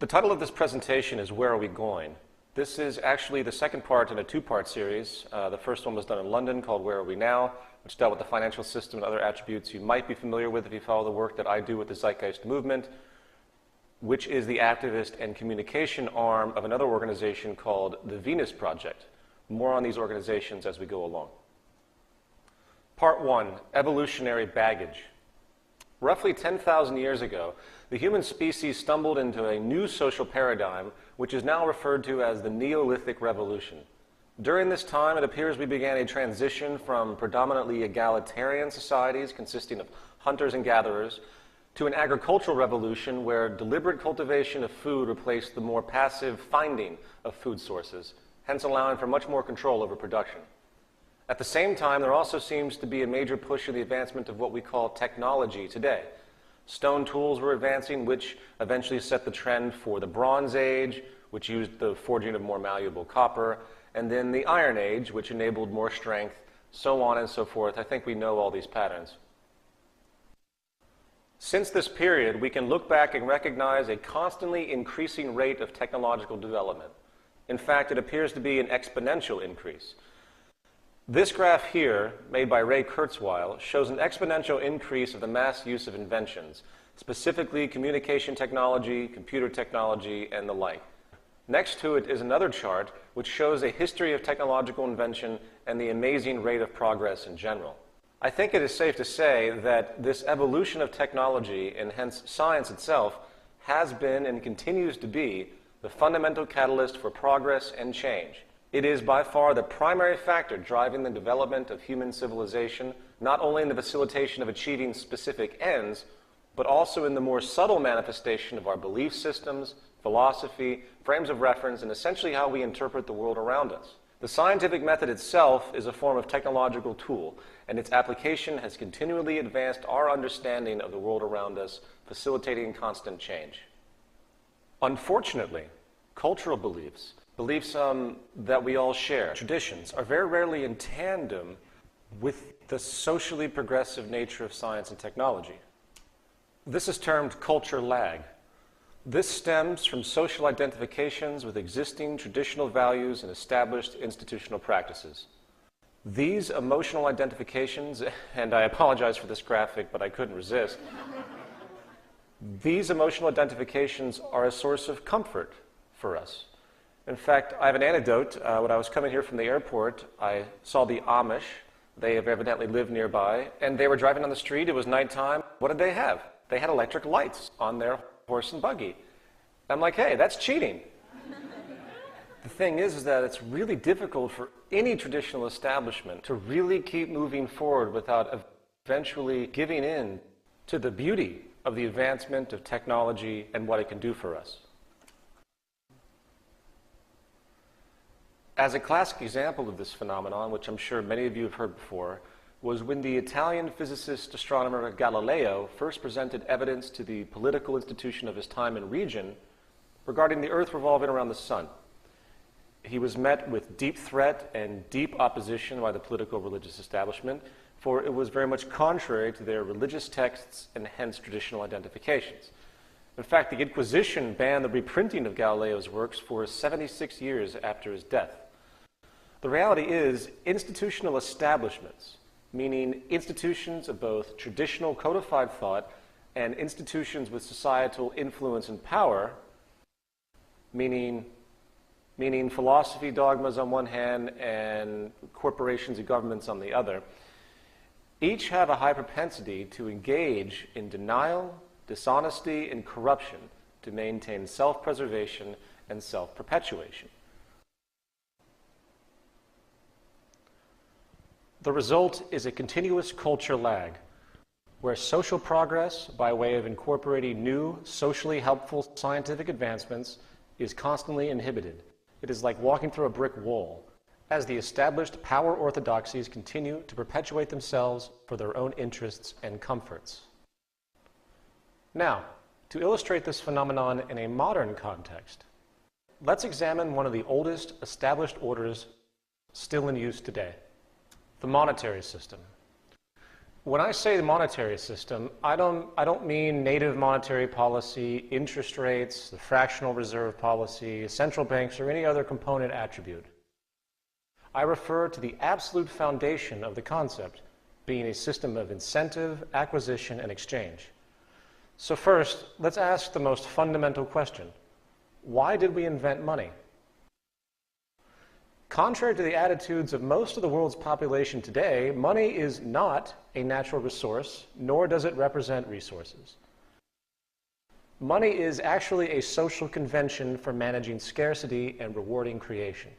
The title of this presentation is Where Are We Going? This is actually the second part in a two-part series. The first one was done in London called Where Are We Now, which dealt with the financial system and other attributes you might be familiar with if you follow the work that I do with the Zeitgeist movement, which is the activist and communication arm of another organization called the Venus Project. More on these organizations as we go along. Part 1, Evolutionary Baggage. Roughly 10,000 years ago, the human species stumbled into a new social paradigm, which is now referred to as the Neolithic Revolution. During this time, it appears we began a transition from predominantly egalitarian societies consisting of hunters and gatherers to an agricultural revolution where deliberate cultivation of food replaced the more passive finding of food sources, hence allowing for much more control over production. At the same time, there also seems to be a major push in the advancement of what we call technology today. Stone tools were advancing, which eventually set the trend for the Bronze Age, which used the forging of more malleable copper, and then the Iron Age, which enabled more strength, so on and so forth. I think we know all these patterns. Since this period, we can look back and recognize a constantly increasing rate of technological development. In fact, it appears to be an exponential increase. This graph here, made by Ray Kurzweil, shows an exponential increase of the mass use of inventions, specifically communication technology, computer technology, and the like. Next to it is another chart which shows a history of technological invention and the amazing rate of progress in general. I think it is safe to say that this evolution of technology, and hence science itself, has been and continues to be the fundamental catalyst for progress and change. It is by far the primary factor driving the development of human civilization, not only in the facilitation of achieving specific ends, but also in the more subtle manifestation of our belief systems, philosophy, frames of reference, and essentially how we interpret the world around us. The scientific method itself is a form of technological tool, and its application has continually advanced our understanding of the world around us, facilitating constant change. Unfortunately, cultural beliefs that we all share, traditions, are very rarely in tandem with the socially progressive nature of science and technology. This is termed culture lag. This stems from social identifications with existing traditional values and established institutional practices. These emotional identifications, and I apologize for this graphic, but I couldn't resist, these emotional identifications are a source of comfort for us. In fact, I have an anecdote. When I was coming here from the airport, I saw the Amish. They have evidently lived nearby, and they were driving on the street. It was nighttime. What did they have? They had electric lights on their horse and buggy. I'm like, hey, that's cheating. The thing is that it's really difficult for any traditional establishment to really keep moving forward without eventually giving in to the beauty of the advancement of technology and what it can do for us. As a classic example of this phenomenon, which I'm sure many of you have heard before, was when the Italian physicist astronomer Galileo first presented evidence to the political institution of his time and region regarding the Earth revolving around the sun. He was met with deep threat and deep opposition by the political religious establishment, for it was very much contrary to their religious texts and hence traditional identifications. In fact, the Inquisition banned the reprinting of Galileo's works for 76 years after his death. The reality is, institutional establishments, meaning institutions of both traditional codified thought and institutions with societal influence and power, meaning philosophy dogmas on one hand and corporations and governments on the other, each have a high propensity to engage in denial, dishonesty, and corruption to maintain self-preservation and self-perpetuation. The result is a continuous culture lag, where social progress, by way of incorporating new, socially helpful scientific advancements, is constantly inhibited. It is like walking through a brick wall, as the established power orthodoxies continue to perpetuate themselves for their own interests and comforts. Now, to illustrate this phenomenon in a modern context, let's examine one of the oldest established orders still in use today, the monetary system. When I say the monetary system, I don't mean native monetary policy, interest rates, the fractional reserve policy, central banks, or any other component attribute. I refer to the absolute foundation of the concept being a system of incentive, acquisition, and exchange. So first, let's ask the most fundamental question. Why did we invent money? Contrary to the attitudes of most of the world's population today, money is not a natural resource, nor does it represent resources. Money is actually a social convention for managing scarcity and rewarding creation.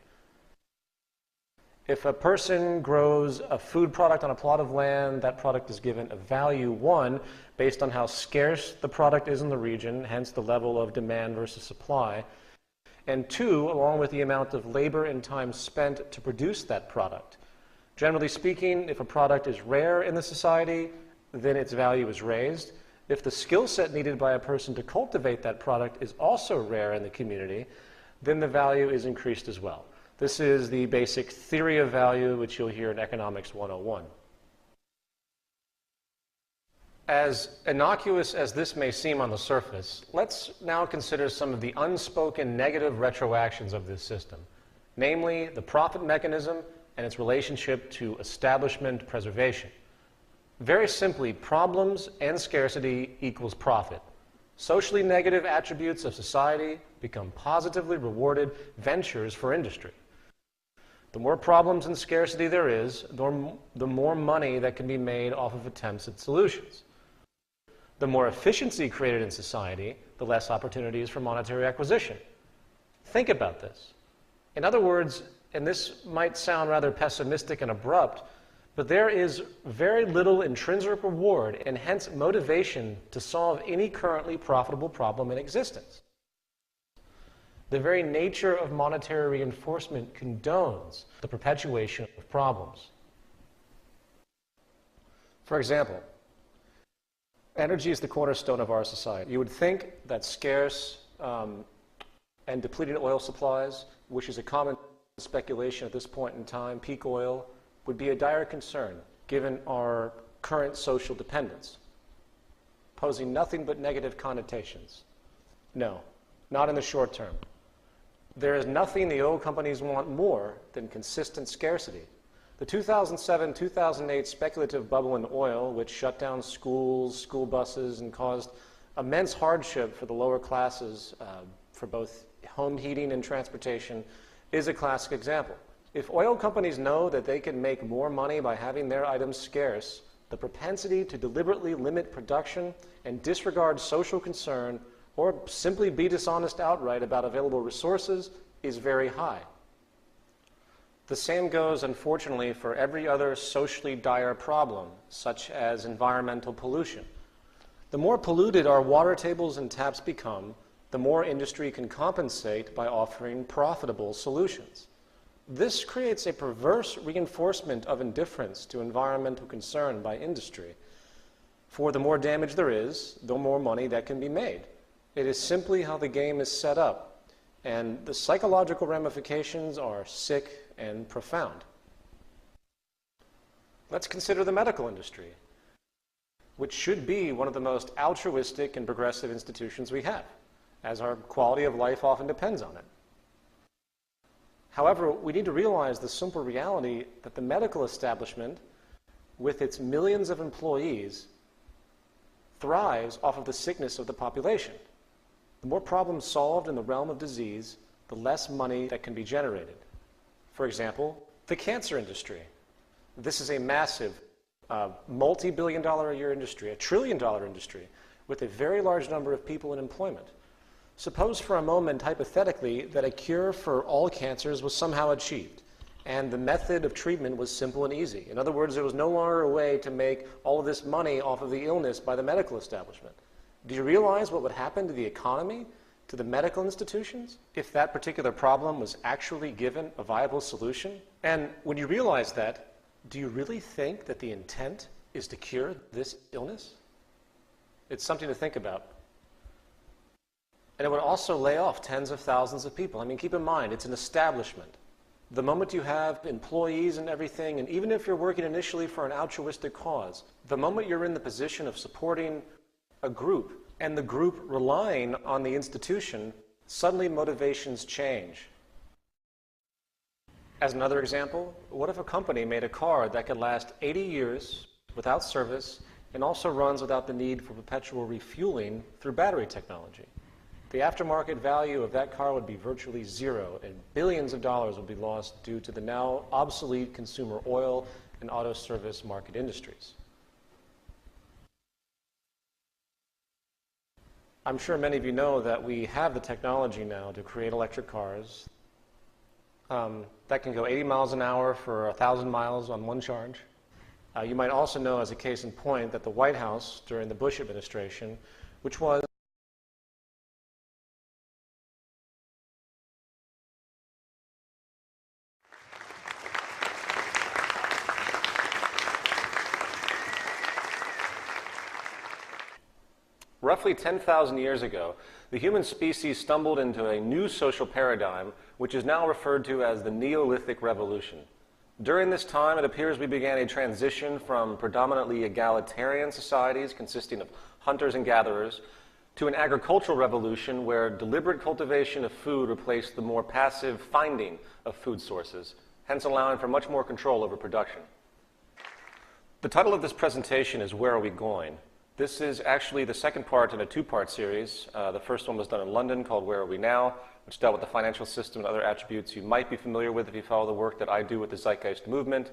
If a person grows a food product on a plot of land, that product is given a value, 1, based on how scarce the product is in the region, hence the level of demand versus supply, and 2, along with the amount of labor and time spent to produce that product. Generally speaking, if a product is rare in the society, then its value is raised. If the skill set needed by a person to cultivate that product is also rare in the community, then the value is increased as well. This is the basic theory of value, which you'll hear in Economics 101. As innocuous as this may seem on the surface, let's now consider some of the unspoken negative retroactions of this system, namely the profit mechanism and its relationship to establishment preservation. Very simply, problems and scarcity equals profit. Socially negative attributes of society become positively rewarded ventures for industry. The more problems and scarcity there is, the more money that can be made off of attempts at solutions. The more efficiency created in society, the less opportunities for monetary acquisition. Think about this. In other words, and this might sound rather pessimistic and abrupt, but there is very little intrinsic reward and hence motivation to solve any currently profitable problem in existence. The very nature of monetary reinforcement condones the perpetuation of problems. For example, energy is the cornerstone of our society. You would think that scarce and depleted oil supplies, which is a common speculation at this point in time, peak oil, would be a dire concern given our current social dependence, posing nothing but negative connotations. No, not in the short term. There is nothing the oil companies want more than consistent scarcity. The 2007-2008 speculative bubble in oil, which shut down schools, school buses, and caused immense hardship for the lower classes for both home heating and transportation, is a classic example. If oil companies know that they can make more money by having their items scarce, the propensity to deliberately limit production and disregard social concern or simply be dishonest outright about available resources is very high. The same goes, unfortunately, for every other socially dire problem, such as environmental pollution. The more polluted our water tables and taps become, the more industry can compensate by offering profitable solutions. This creates a perverse reinforcement of indifference to environmental concern by industry. For the more damage there is, the more money that can be made. It is simply how the game is set up, and the psychological ramifications are sick and profound. Let's consider the medical industry, which should be one of the most altruistic and progressive institutions we have, as our quality of life often depends on it. However, we need to realize the simple reality that the medical establishment, with its millions of employees, thrives off of the sickness of the population. The more problems solved in the realm of disease, the less money that can be generated. For example, the cancer industry. This is a massive, multi-billion-dollar a year industry, a trillion-dollar industry, with a very large number of people in employment. Suppose for a moment, hypothetically, that a cure for all cancers was somehow achieved, and the method of treatment was simple and easy. In other words, there was no longer a way to make all of this money off of the illness by the medical establishment. Do you realize what would happen to the economy, to the medical institutions, if that particular problem was actually given a viable solution? And when you realize that, do you really think that the intent is to cure this illness? It's something to think about. And it would also lay off tens of thousands of people. I mean, keep in mind, it's an establishment. The moment you have employees and everything, and even if you're working initially for an altruistic cause, the moment you're in the position of supporting a group and the group relying on the institution, suddenly motivations change. As another example, what if a company made a car that could last 80 years without service and also runs without the need for perpetual refueling through battery technology? The aftermarket value of that car would be virtually zero, and billions of dollars would be lost due to the now obsolete consumer oil and auto service market industries. I'm sure many of you know that we have the technology now to create electric cars that can go 80 miles an hour for 1,000 miles on one charge. You might also know, as a case in point, that the White House during the Bush administration, which was roughly 10,000 years ago, the human species stumbled into a new social paradigm, which is now referred to as the Neolithic Revolution. During this time, it appears we began a transition from predominantly egalitarian societies consisting of hunters and gatherers to an agricultural revolution where deliberate cultivation of food replaced the more passive finding of food sources, hence allowing for much more control over production. The title of this presentation is Where Are We Going? This is actually the second part in a two-part series. The first one was done in London called Where Are We Now?, which dealt with the financial system and other attributes you might be familiar with if you follow the work that I do with the Zeitgeist movement,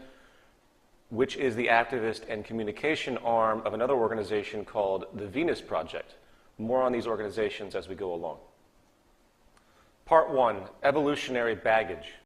which is the activist and communication arm of another organization called the Venus Project. More on these organizations as we go along. Part 1, evolutionary baggage.